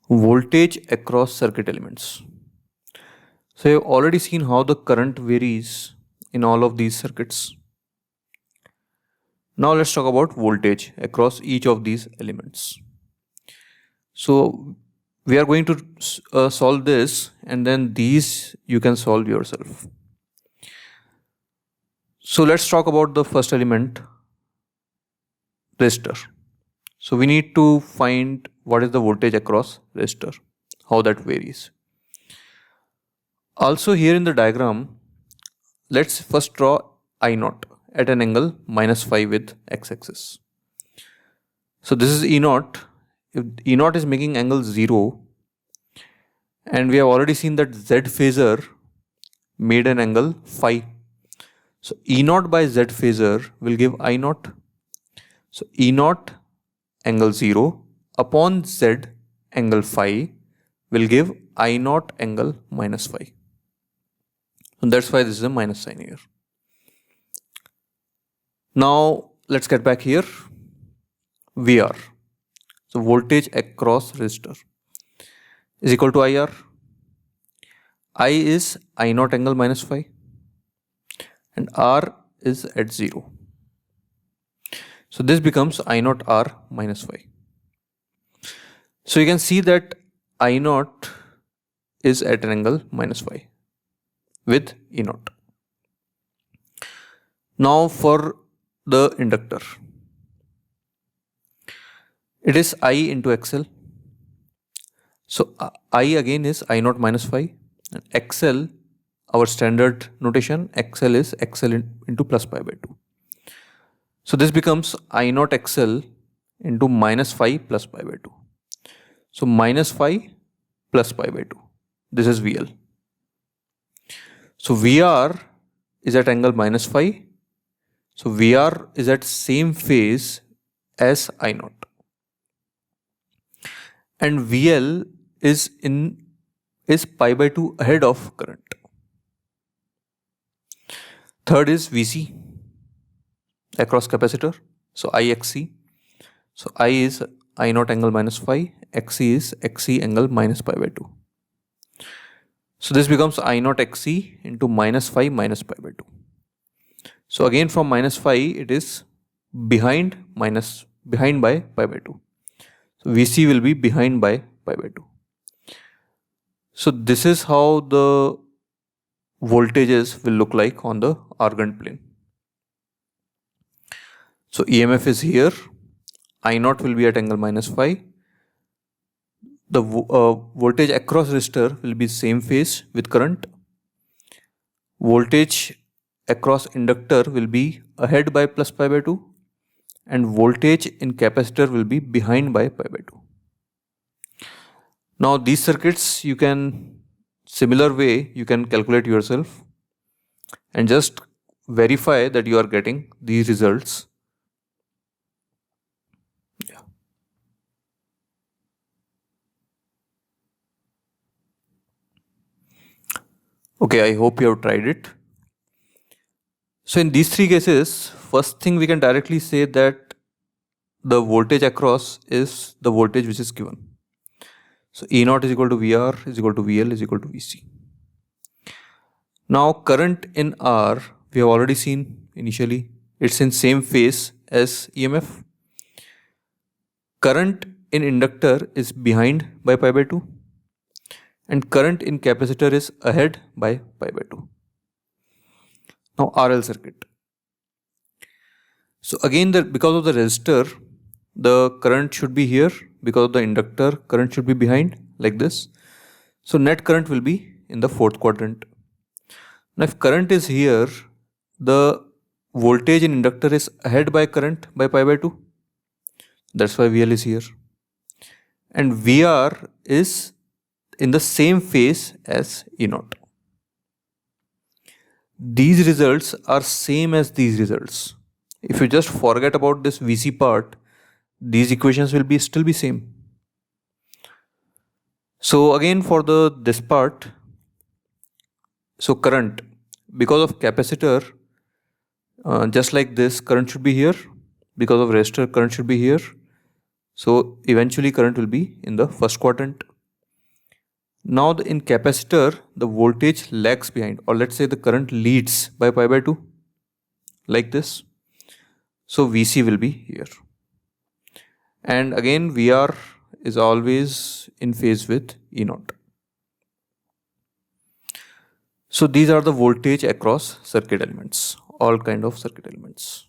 Voltage across circuit elements. So you've already seen how the current varies in all of these circuits. Now let's talk about voltage across each of these elements. So we are going to solve this, and then these you can solve yourself. So let's talk about the first element, resistor. So we need to find what is the voltage across resistor, how that varies. Also here in the diagram, let's first draw I naught at an angle minus phi with x-axis. So this is E naught. If E naught is making angle 0, and we have already seen that Z phasor made an angle phi. So E naught by Z phasor will give I naught. So E naught angle 0 upon Z angle phi will give I naught angle minus phi. And that's why this is a minus sign here. Now let's get back here. VR. So voltage across resistor is equal to IR. I is I naught angle minus phi and R is at 0. So this becomes I naught R minus phi. So you can see that I naught is at an angle minus phi with E naught. Now for the inductor, it is I into XL. So I again is I naught minus phi, and XL, our standard notation, XL is XL into plus pi by 2. So this becomes I naught XL into minus phi plus pi by 2. So minus phi plus pi by 2. This is VL. So VR is at angle minus phi. So VR is at same phase as I naught. And VL is pi by 2 ahead of current. Third is VC across capacitor. So IXC. So I is I naught angle minus phi. XC is XC angle minus pi by 2. So this becomes I naught XC into minus phi minus pi by 2. So again from minus phi it is behind by pi by 2. So VC will be behind by pi by 2. So this is how the voltages will look like on the Argand plane. So EMF is here. I naught will be at angle minus phi. The voltage across resistor will be same phase with current. Voltage across inductor will be ahead by plus pi by 2. And voltage in capacitor will be behind by pi by 2. Now these circuits you can, similar way you can calculate yourself and just verify that you are getting these results. Yeah. Okay, I hope you have tried it. So in these three cases, first thing we can directly say that the voltage across is the voltage which is given. So E naught is equal to VR is equal to VL is equal to VC. Now current in R, we have already seen initially, it's in same phase as EMF. Current in inductor is behind by pi by 2. And current in capacitor is ahead by pi by 2. Now RL circuit. So again because of the resistor, the current should be here. Because of the inductor, current should be behind like this. So net current will be in the fourth quadrant. Now if current is here, the voltage in inductor is ahead by current by pi by 2. That's why VL is here. And VR is in the same phase as E naught. These results are same as these results. If you just forget about this VC part, these equations will still be same. So again for this part, so current, because of capacitor, just like this, current should be here. Because of resistor, current should be here. So eventually current will be in the first quadrant. Now in capacitor, the voltage lags behind, or let's say the current leads by pi by 2, like this. So Vc will be here. And again, Vr is always in phase with E naught. So these are the voltage across circuit elements, all kind of circuit elements.